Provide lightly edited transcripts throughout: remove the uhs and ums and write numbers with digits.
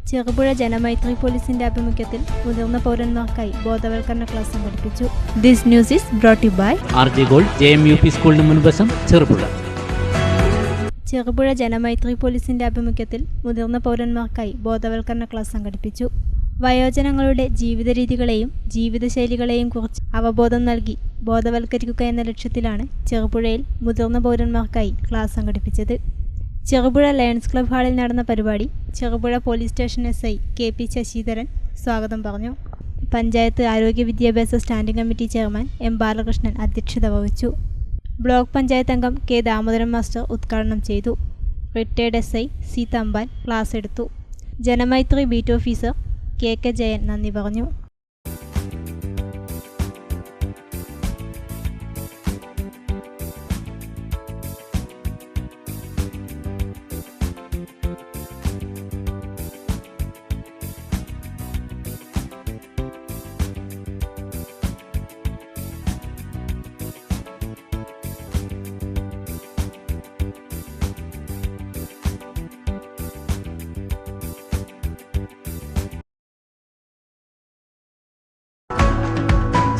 ചെറുപുഴ ജനമൈത്രി പോലീസിന്റെ ആഭിമുഖ്യത്തിൽ മുതിർന്ന പൗരന്മാർക്കായി ബോധവൽക്കരണ ക്ലാസ് സംഘടിപ്പിച്ചു. This news is brought you by RJ Gold JMUP സ്കൂളിന് മുൻവശം ചെറുപുഴ. ചെറുപുഴ ജനമൈത്രി പോലീസിന്റെ ആഭിമുഖ്യത്തിൽ മുതിർന്ന പൗരന്മാർക്കായി ബോധവൽക്കരണ ക്ലാസ് സംഘടിപ്പിച്ചു. വയോജനങ്ങളുടെ ജീവിത രീതികളെയും ജീവിതശൈലികളെയും കുറിച്ച് അവബോധം നൽകി ബോധവൽക്കരിക്കുക എന്ന ലക്ഷ്യത്തിലാണ് ചെറുപുഴയിൽ മുതിർന്ന പൗരന്മാർക്കായി ക്ലാസ് സംഘടിപ്പിച്ചത്. ചെറുപുഴ ലയൺസ് ക്ലബ് ഹാളിൽ നടന്ന പരിപാടി Cherupuzha police station SI KP Sasidharan സ്വാഗതം പറഞ്ഞു. പഞ്ചായത്ത് ആരോഗ്യ വിദ്യാഭ്യാസ standing committee chairman M Balakrishnan അധ്യക്ഷത വഹിച്ചു. ബ്ലോക്ക് പഞ്ചായത്ത് അംഗം K ദാമോദരൻ മാസ്റ്റർ ഉദ്ഘാടനം ചെയ്തു. Retired SI C Thampan class എടുത്തു. Janamaithri beat officer KK Jayan നന്ദി പറഞ്ഞു.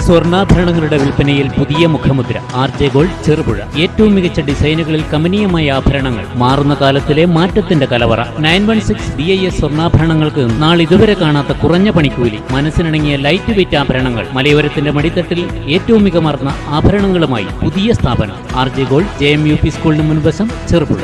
സ്വർണ്ണാഭരണങ്ങളുടെ വിൽപ്പനയിൽ പുതിയ മുഖമുദ്ര RJ Gold ചെറുപുഴ. ഏറ്റവും മികച്ച ഡിസൈനുകളിൽ കമനീയമായ ആഭരണങ്ങൾ, മാറുന്ന കാലത്തിലെ മാറ്റത്തിന്റെ കലവറ. 916 BIS സ്വർണ്ണാഭരണങ്ങൾക്ക് നാളിതുവരെ കാണാത്ത കുറഞ്ഞ പണിക്കൂലി, മനസ്സിനിണങ്ങിയ ലൈറ്റ് വെയ്റ്റ് ആഭരണങ്ങൾ, മലയോരത്തിന്റെ മടിത്തട്ടിൽ ഏറ്റവും മികമാർന്ന ആഭരണങ്ങളുമായി പുതിയ സ്ഥാപനം RJ Gold JMUP സ്കൂളിന് മുൻവശം ചെറുപുഴ.